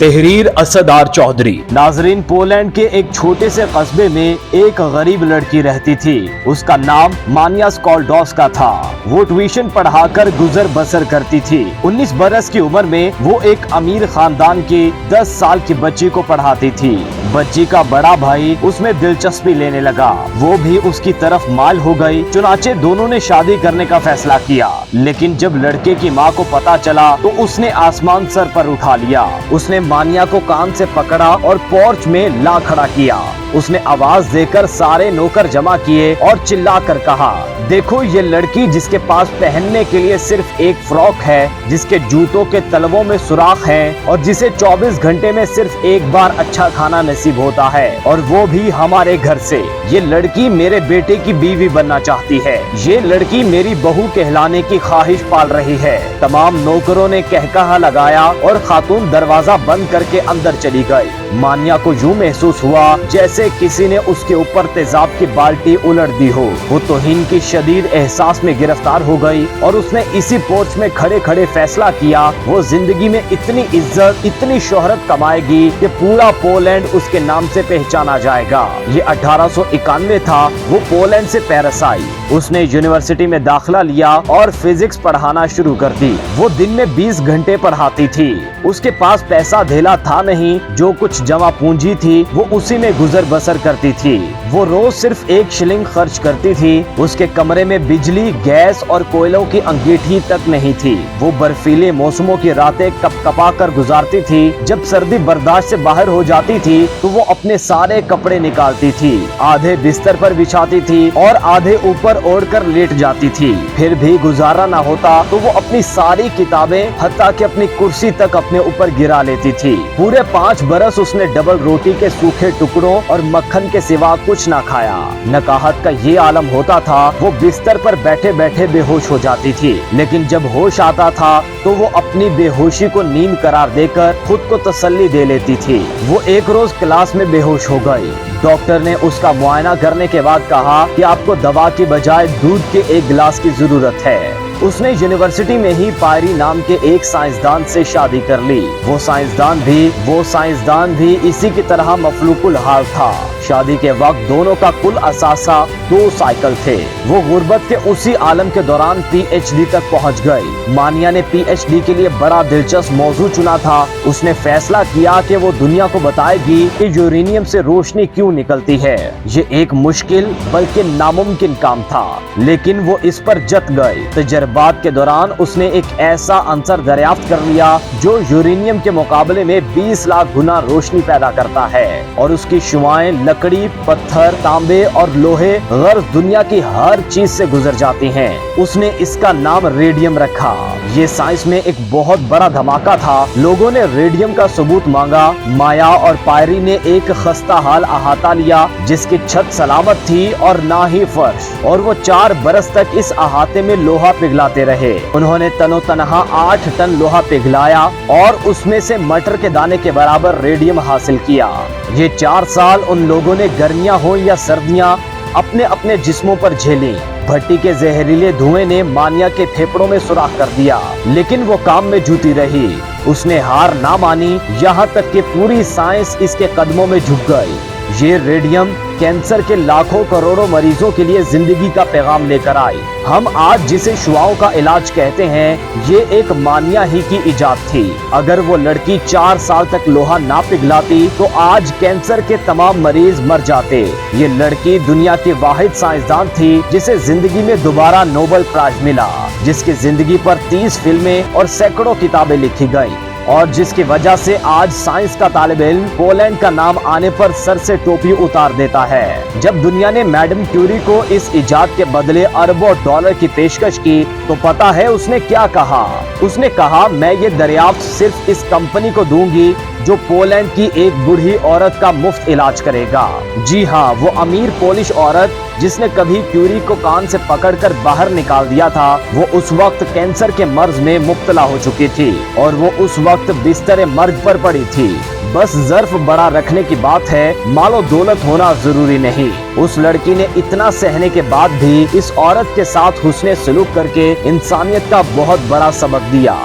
तहरीर असदार चौधरी। नाजरीन, पोलैंड के एक छोटे से कस्बे में एक गरीब लड़की रहती थी। उसका नाम मानिया स्कॉल्डोस्का था। वो ट्यूशन पढ़ाकर गुजर बसर करती थी। 19 बरस की उम्र में वो एक अमीर खानदान की 10 साल की बच्ची को पढ़ाती थी। बच्ची का बड़ा भाई उसमें दिलचस्पी लेने लगा। वो भी उसकी तरफ माल हो गई। चुनाचे दोनों ने शादी करने का फैसला किया। लेकिन जब लड़के की माँ को पता चला तो उसने आसमान सर पर उठा लिया। उसने मानिया को कान से पकड़ा और पोर्च में ला खड़ा किया। उसने आवाज देकर सारे नौकर जमा किए और चिल्लाकर कहा, देखो ये लड़की जिसके पास पहनने के लिए सिर्फ एक फ्रॉक है, जिसके जूतों के तलवों में सुराख हैं और जिसे 24 घंटे में सिर्फ एक बार अच्छा खाना नसीब होता है, और वो भी हमारे घर से। ये लड़की मेरे बेटे की बीवी बनना चाहती है। ये लड़की मेरी बहू कहलाने की ख्वाहिश पाल रही है। तमाम नौकरों ने कहकहा लगाया और खातून दरवाजा बंद करके अंदर चली गई। मानिया को यूं महसूस हुआ जैसे किसी ने उसके ऊपर तेजाब की बाल्टी उलट दी हो। वो तौहीन की शदीद एहसास में गिरफ्तार हो गई और उसने इसी पोर्च में खड़े खड़े फैसला किया, वो जिंदगी में इतनी इज्जत, इतनी शोहरत कमाएगी कि पूरा पोलैंड उसके नाम से पहचाना जाएगा। ये 1891 था। वो पोलैंड से पेरिस आई। उसने यूनिवर्सिटी में दाखिला लिया और फिजिक्स पढ़ाना शुरू कर दी। वो दिन में 20 घंटे पढ़ाती थी। उसके पास पैसा धेला था नहीं। जो कुछ जमा पूंजी थी वो उसी में गुजर बसर करती थी। वो रोज सिर्फ 1 शिलिंग खर्च करती थी। उसके कमरे में बिजली, गैस और कोयलों की अंगीठी तक नहीं थी। वो बर्फीले मौसमों की रातें कपकपा कर गुजारती थी। जब सर्दी बर्दाश्त से बाहर हो जाती थी तो वो अपने सारे कपड़े निकालती थी, आधे बिस्तर पर बिछाती थी और आधे ऊपर ओढ़कर लेट जाती थी। फिर भी गुजारा ना होता तो वो अपनी सारी किताबें, हत्ता कि अपनी कुर्सी तक अपने ऊपर गिरा लेती थी। पूरे 5 बरस उसने डबल रोटी के सूखे टुकड़ों और मक्खन के सिवा कुछ ना खाया। नकाहत का ये आलम होता था। वो बिस्तर पर बैठे बैठे बेहोश हो जाती थी, लेकिन जब होश आता था तो वो अपनी बेहोशी को नींद करार देकर खुद को तसल्ली दे लेती थी। वो एक रोज क्लास में बेहोश हो गई। डॉक्टर ने उसका मुआयना करने के बाद कहा कि आपको दवा की बजाय दूध के 1 गिलास की जरूरत है। उसने यूनिवर्सिटी में ही पायरी नाम के एक साइंसदान से शादी कर ली। वो साइंसदान भी इसी की तरह मफलूकुल हाल था। शादी के वक्त दोनों का कुल असासा 2 साइकिल थे। वो गुर्बत के उसी आलम के दौरान PhD तक पहुंच गई। मानिया ने PhD के लिए बड़ा दिलचस्प मौजू चुना था। उसने फैसला किया कि वो दुनिया को बताएगी कि यूरेनियम से रोशनी क्यों निकलती है। ये एक मुश्किल बल्कि नामुमकिन काम था, लेकिन वो इस पर जत गई। तजर्बात के दौरान उसने एक ऐसा अंसर दरियाफ्त कर लिया जो यूरेनियम के मुकाबले में 20 लाख गुना रोशनी पैदा करता है, और उसकी शुआएं लकड़ी, पत्थर, तांबे और लोहे गर्ज दुनिया की हर चीज से गुजर जाती हैं। उसने इसका नाम रेडियम रखा। ये साइंस में एक बहुत बड़ा धमाका था। लोगों ने रेडियम का सबूत मांगा। माया और पायरी ने एक खस्ता हाल अहाता लिया जिसकी छत सलामत थी और ना ही फर्श, और वो 4 बरस तक इस अहाते में लोहा पिघलाते रहे। उन्होंने तनो तनहा 8 टन लोहा पिघलाया और उसमें से मटर के दाने के बराबर रेडियम हासिल किया। ये 4 साल उन लोगों ने गर्मियां हो या सर्दियां अपने अपने जिस्मों पर झेली। भट्टी के जहरीले धुएं ने मानिया के फेफड़ों में सुराख कर दिया, लेकिन वो काम में जुटी रही। उसने हार ना मानी, यहाँ तक कि पूरी साइंस इसके कदमों में झुक गई। ये रेडियम कैंसर के लाखों करोड़ों मरीजों के लिए जिंदगी का पैगाम लेकर आई। हम आज जिसे शुआओं का इलाज कहते हैं, ये एक मानिया ही की इजाद थी। अगर वो लड़की 4 साल तक लोहा ना पिघलाती तो आज कैंसर के तमाम मरीज मर जाते। ये लड़की दुनिया की वाहिद साइंसदान थी जिसे जिंदगी में दोबारा नोबेल प्राइज मिला, जिसकी जिंदगी पर 30 फिल्में और सैकड़ों किताबें लिखी गयी, और जिसकी वजह से आज साइंस का तालिब इल्म पोलैंड का नाम आने पर सर से टोपी उतार देता है। जब दुनिया ने मैडम क्यूरी को इस इजाद के बदले अरबों डॉलर की पेशकश की तो पता है उसने क्या कहा? उसने कहा, मैं ये दरियाफ्त सिर्फ इस कंपनी को दूंगी जो पोलैंड की एक बूढ़ी औरत का मुफ्त इलाज करेगा। जी हाँ, वो अमीर पोलिश औरत जिसने कभी क्यूरी को कान से पकड़कर बाहर निकाल दिया था, वो उस वक्त कैंसर के मर्ज में मुब्तला हो चुकी थी और वो उस वक्त बिस्तर मर्ग पर पड़ी थी। बस ज़र्फ बड़ा रखने की बात है, मालो दौलत होना जरूरी नहीं। उस लड़की ने इतना सहने के बाद भी इस औरत के साथ हुस्ने सलूक करके इंसानियत का बहुत बड़ा सबक दिया।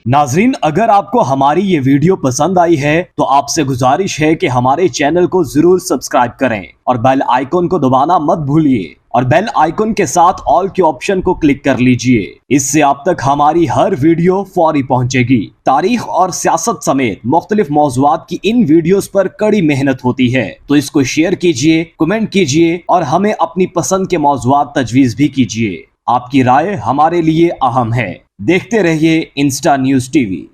नाजरीन, अगर आपको हमारी ये वीडियो पसंद आई है तो आपसे गुजारिश है कि हमारे चैनल को जरूर सब्सक्राइब करें और बेल आइकन को दबाना मत भूलिए और बेल आइकन के साथ ऑल के ऑप्शन को क्लिक कर लीजिए। इससे आप तक हमारी हर वीडियो फौरी पहुंचेगी। तारीख और सियासत समेत मुख्तलिफ मौज़ूआत की इन वीडियोस पर कड़ी मेहनत होती है, तो इसको शेयर कीजिए, कमेंट कीजिए और हमें अपनी पसंद के मौज़ूआत तजवीज़ भी कीजिए। आपकी राय हमारे लिए अहम है। देखते रहिए इंस्टा न्यूज़ टीवी।